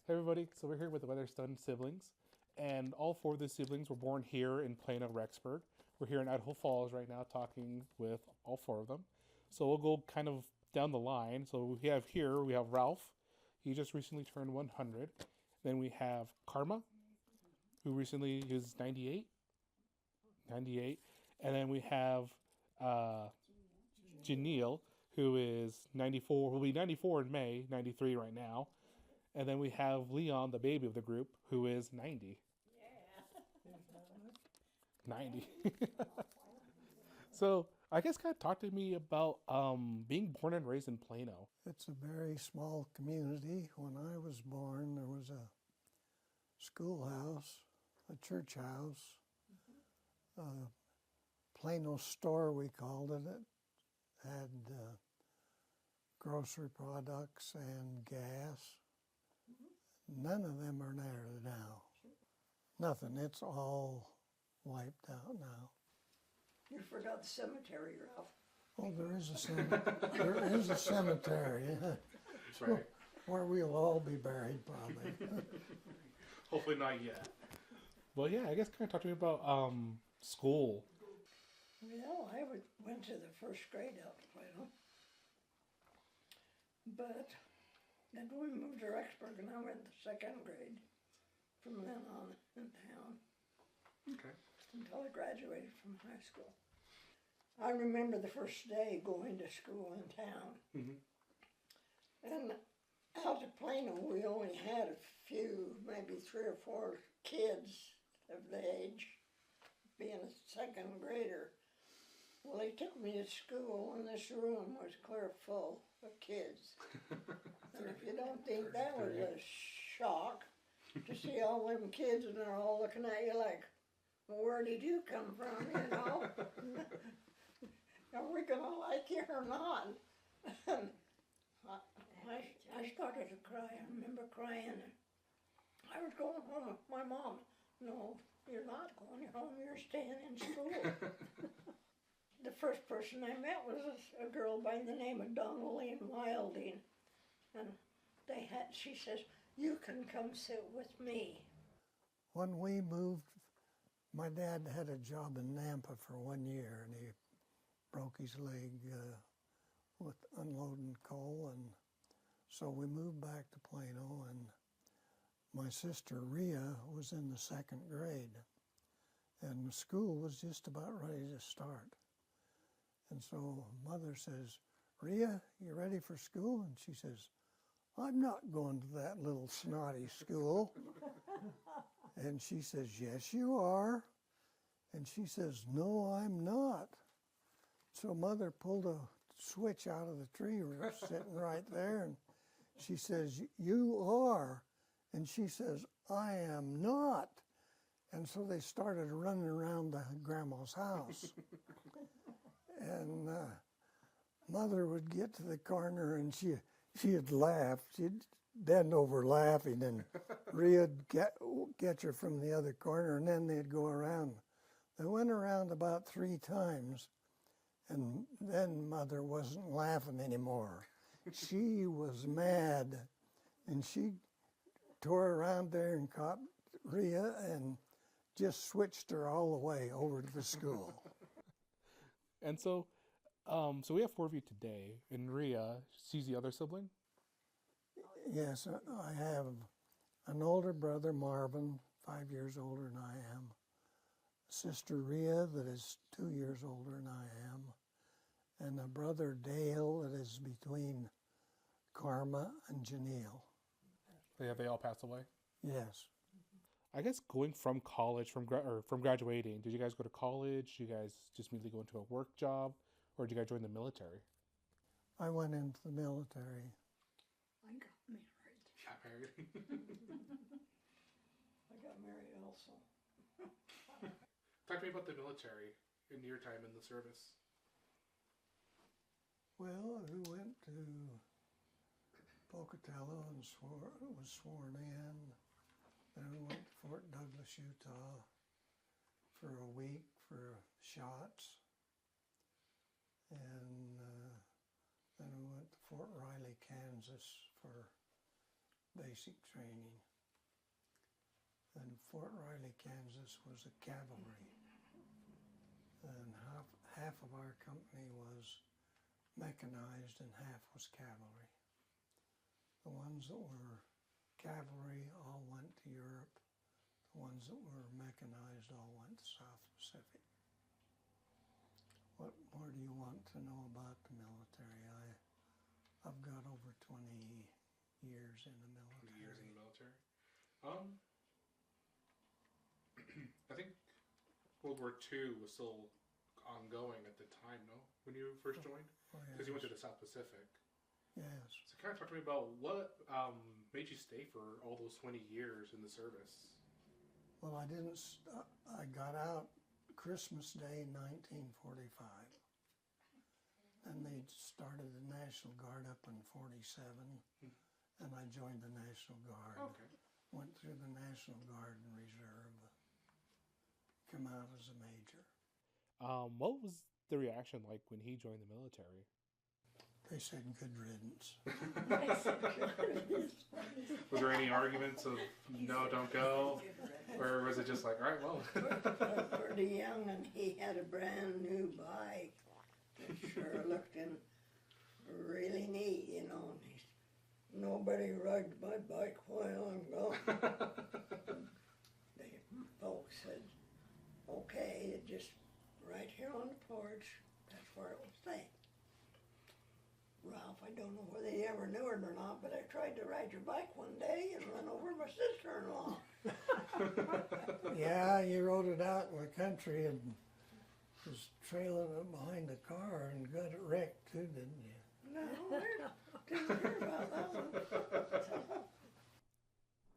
Hey everybody, so we're here with the Weatherston Siblings, and all four of the siblings were born here in Plano, Rexburg. We're here in Idaho Falls right now talking with all four of them. So we'll go kind of down the line. So we have Ralph. He just recently turned 100. Then we have Carma, who recently is 98. 98. And then we have Geneal, who is 94, will be 94 in May, 93 right now. And then we have Leon, the baby of the group, who is 90. Yeah. 90. So I guess kind of talk to me about being born and raised in Plano. It's a very small community. When I was born, there was a schoolhouse, a church house, a Plano store, we called it. It had grocery products and gas. None of them are there now. Nothing. It's all wiped out now. You forgot the cemetery, Ralph. Oh, there is a cemetery. That's right. Where we'll all be buried, probably. Hopefully not yet. Well, yeah, I guess kind of talk to me about school. Well, I went to the first grade out in Plano. But then we moved to Rexburg and I went to second grade from then on in town Okay. until I graduated from high school. I remember the first day going to school in town. Mm-hmm. And out of Plano, we only had a few, maybe 3 or 4 kids of the age, being a second grader. Well, they took me to school, and this room was clear full of kids. And if you don't think that was a shock to see all them kids, and they're all looking at you like, well, where did you come from, you know? Are we going to like you or not? I started to cry. I remember crying. I was going home with my mom. No, you're not going home. You're staying in school. The first person I met was a girl by the name of Donaldine Wilding. And she says, you can come sit with me. When we moved, my dad had a job in Nampa for 1 year, and he broke his leg with unloading coal, and so we moved back to Plano, and my sister Reah was in the second grade, and school was just about ready to start. And so Mother says, Reah, you ready for school? And she says, I'm not going to that little snotty school. And she says, yes, you are. And she says, no, I'm not. So Mother pulled a switch out of the tree sitting right there, and she says, you are. And she says, I am not. And so they started running around the grandma's house. And Mother would get to the corner, and she'd laugh. She'd bend over laughing, and Reah'd get her from the other corner, and then they'd go around. They went around about 3 times, and then Mother wasn't laughing anymore. She was mad, and she tore around there and caught Reah and just switched her all the way over to the school. And so we have 4 of you today. And Rhea, she's the other sibling? Yes, I have an older brother, Marvin, 5 years older than I am. A sister, Reah, that is 2 years older than I am. And a brother, Dale, that is between Carma and Geneal. They all passed away? Yes. I guess going from college, from graduating, did you guys go to college? Did you guys just immediately go into a work job? Or did you guys join the military? I went into the military. I got married. Got married. I got married also. Talk to me about the military in your time in the service. Well, we went to Pocatello and was sworn in. Then we went to Fort Douglas, Utah for a week for shots. And then we went to Fort Riley, Kansas for basic training. And Fort Riley, Kansas was a cavalry. And half of our company was mechanized and half was cavalry. The ones that were cavalry all went to Europe. The ones that were mechanized all went to South Pacific. What more do you want to know about the military? I've got over 20 years in the military. 20 years in the military. I think World War II was still ongoing at the time, no? When you first joined? Because you went to the South Pacific. Yes. So kind of talk to me about what made you stay for all those 20 years in the service? Well, I didn't. I got out Christmas Day 1945. And they started the National Guard up in 47. And I joined the National Guard. Okay. Went through the National Guard and Reserve. Come out as a major. What was the reaction like when he joined the military? They said good riddance. Was there any arguments of no, don't go? Or was it just like, all right, well. Pretty young, and he had a brand new bike. It sure looked really neat, you know. And nobody rides my bike while I'm gone. The folks said, okay, just right here on the porch, that's where it will stay. Ralph, I don't know whether you ever knew it or not, but I tried to ride your bike one day and run over my sister-in-law. Yeah, you rode it out in the country and was trailing it behind the car and got it wrecked too, didn't you? No, I didn't hear about that one. So,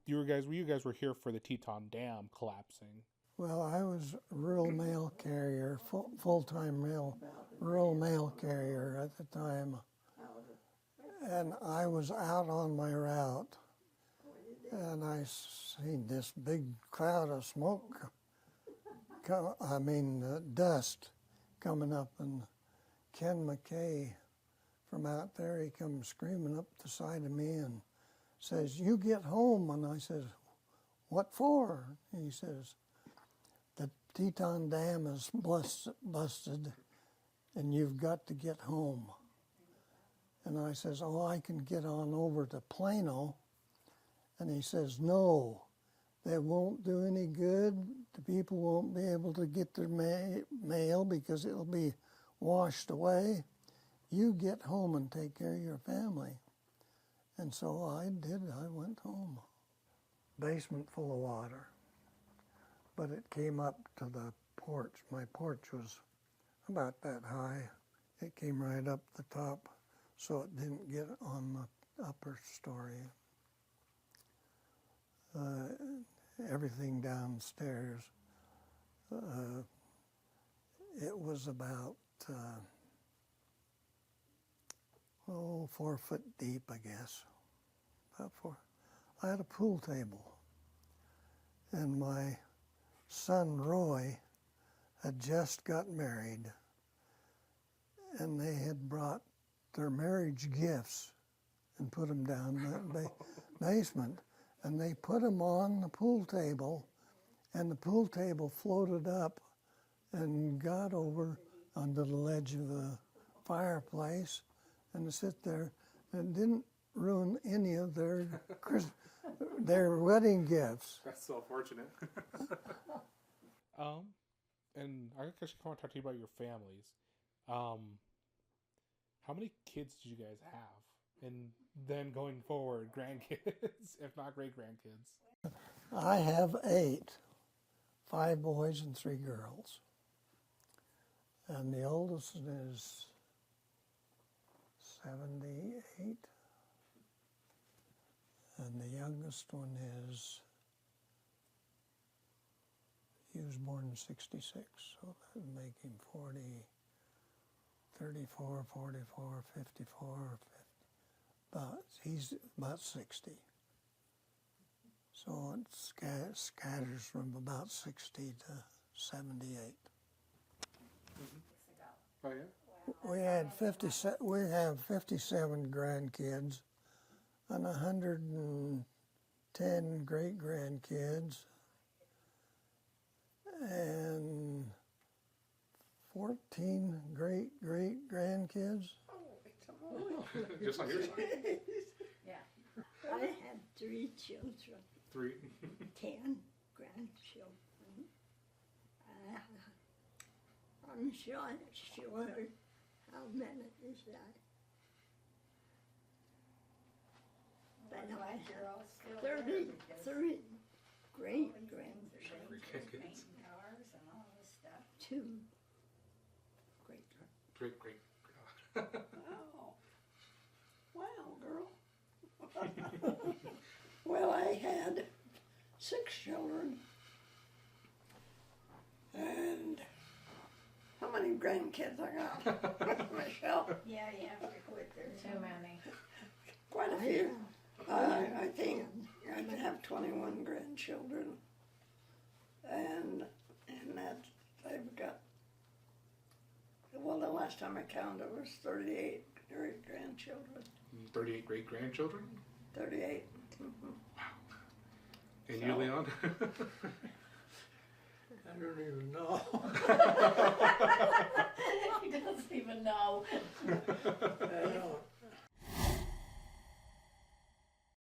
You guys were here for the Teton Dam collapsing. well, I was a rural mail carrier, full-time rural mail carrier at the time. And I was out on my route, and I seen this big cloud of smoke, dust coming up, and Ken McKay from out there, he comes screaming up the side of me and says, "You get home." And I says, "What for?" And he says, "The Teton Dam is busted, and you've got to get home." And I says, "Oh, I can get on over to Plano." And he says, "No, that won't do any good. The people won't be able to get their mail because it'll be washed away. You get home and take care of your family." And so I did. I went home. Basement full of water. But it came up to the porch. My porch was about that high. It came right up the top, so it didn't get on the upper story. Everything downstairs, it was about 4 foot deep, I guess. About 4. I had a pool table, and my son Roy had just got married, and they had brought their marriage gifts and put them down that basement, and they put them on the pool table, and the pool table floated up and got over onto the ledge of the fireplace and sit there, and didn't ruin any of their wedding gifts. That's so fortunate. And I guess I want to talk to you about your families. How many kids did you guys have? And then going forward, grandkids, if not great-grandkids? I have 8, 5 boys and 3 girls. And the oldest is 78. And the youngest one he was born in 66, so that would make him 40, 34, 44, 54, 50. He's about 60. So it scatters from about 60 to 78. Oh, yeah? We have 57 grandkids. and 110 great grandkids, and 14 great great grandkids. Just on your side. I had 3 children, 3. 10 grandchildren. I'm sure how many is that? But I have 33 great grandchildren. Grandkids. 2 great. Great. Oh, wow, girl. Well, I had 6 children. And how many grandkids I got? Michelle? Yeah, you have to quit there. Too many. Quite a few. I think I have 21 grandchildren. And that they've got, well, the last time I counted was 38 great grandchildren. 38 great grandchildren. 38. And you, Leon? I don't even know.